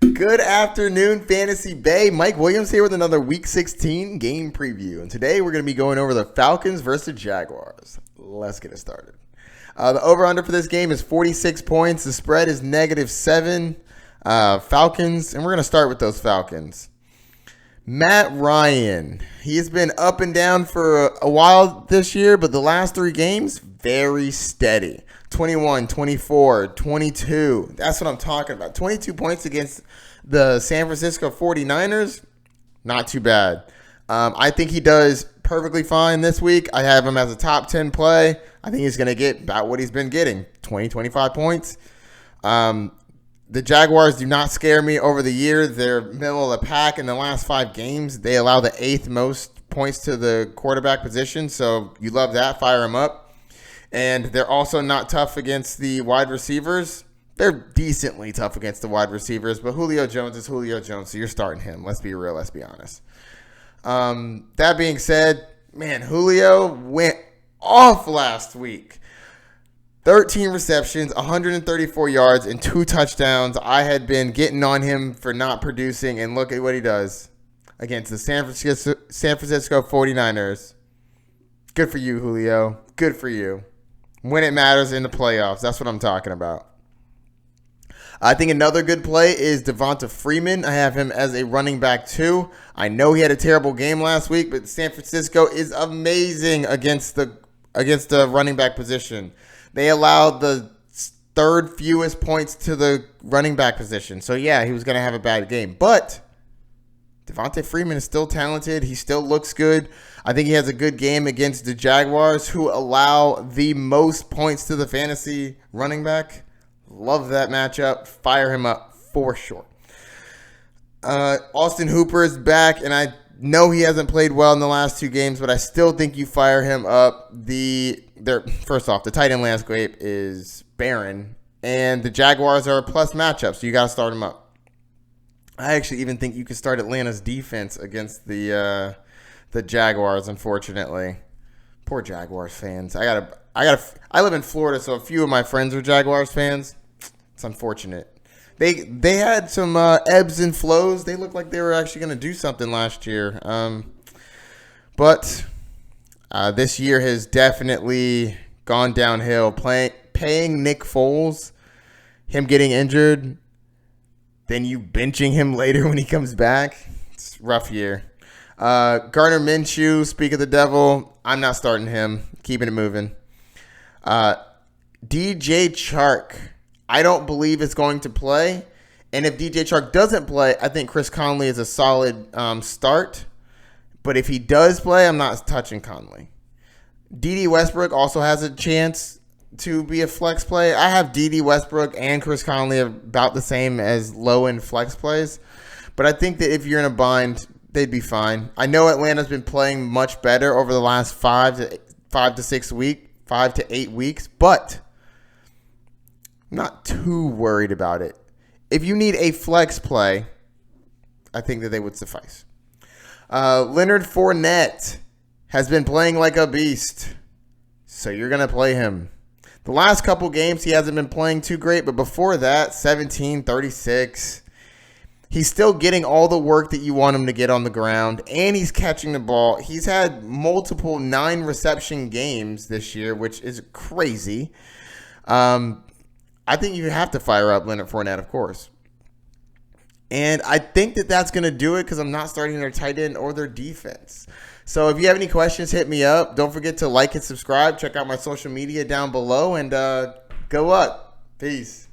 Good afternoon, Fantasy Bay. Mike Williams here with another Week 16 game preview. And today we're going to be going over the Falcons versus Jaguars. Let's get it started. The over-under for this game is 46 points. The spread is -7. Falcons, and we're going to start with those Falcons. Matt Ryan, he's been up and down for a while this year, but the last 3 games, very steady. 21, 24, 22. That's what I'm talking about. 22 points against the San Francisco 49ers. Not too bad. I think he does perfectly fine this week. I have him as a top 10 play. I think he's going to get about what he's been getting, 20, 25 points. The Jaguars do not scare me over the year. They're middle of the pack in the last 5 games. They allow the 8th most points to the quarterback position, so you love that. Fire them up. And they're also not tough against the wide receivers. They're decently tough against the wide receivers, but Julio Jones is Julio Jones, so you're starting him. Let's be real. Let's be honest. That being said, man, Julio went off last week. 13 receptions, 134 yards, and 2 touchdowns. I had been getting on him for not producing, and look at what he does against the San Francisco 49ers. Good for you, Julio. Good for you. When it matters in the playoffs. That's what I'm talking about. I think another good play is Devonta Freeman. I have him as a running back too. I know he had a terrible game last week, but San Francisco is amazing against the running back position. They allowed the 3rd fewest points to the running back position. So yeah, he was going to have a bad game. But Devonta Freeman is still talented. He still looks good. I think he has a good game against the Jaguars, who allow the most points to the fantasy running back. Love that matchup. Fire him up for sure. Austin Hooper is back, and I know he hasn't played well in the last 2 games, but I still think you fire him up. First off, the tight end landscape is barren, and the Jaguars are a plus matchup, so you got to start him up. I actually even think you could start Atlanta's defense against the Jaguars, unfortunately. Poor Jaguars fans. I live in Florida, so a few of my friends are Jaguars fans. It's unfortunate. They had some ebbs and flows. They looked like they were actually going to do something last year. But this year has definitely gone downhill. Paying Nick Foles, him getting injured, then you benching him later when he comes back. It's a rough year. Gardner Minshew, speak of the devil. I'm not starting him. Keeping it moving. DJ Chark, I don't believe is going to play. And if DJ Chark doesn't play, I think Chris Conley is a solid start. But if he does play, I'm not touching Conley. D.D. Westbrook also has a chance to be a flex play. I have D.D. Westbrook and Chris Conley about the same as low-end flex plays. But I think that if you're in a bind, they'd be fine. I know Atlanta's been playing much better over the last 5 to 8 weeks, but I'm not too worried about it. If you need a flex play, I think that they would suffice. Leonard Fournette has been playing like a beast, so you're going to play him. The last couple games, he hasn't been playing too great, but before that, 17, 36. He's still getting all the work that you want him to get on the ground, and he's catching the ball. He's had multiple 9-reception games this year, which is crazy. I think you have to fire up Leonard Fournette, of course. And I think that that's going to do it because I'm not starting their tight end or their defense. So if you have any questions, hit me up. Don't forget to like and subscribe. Check out my social media down below, and go up. Peace.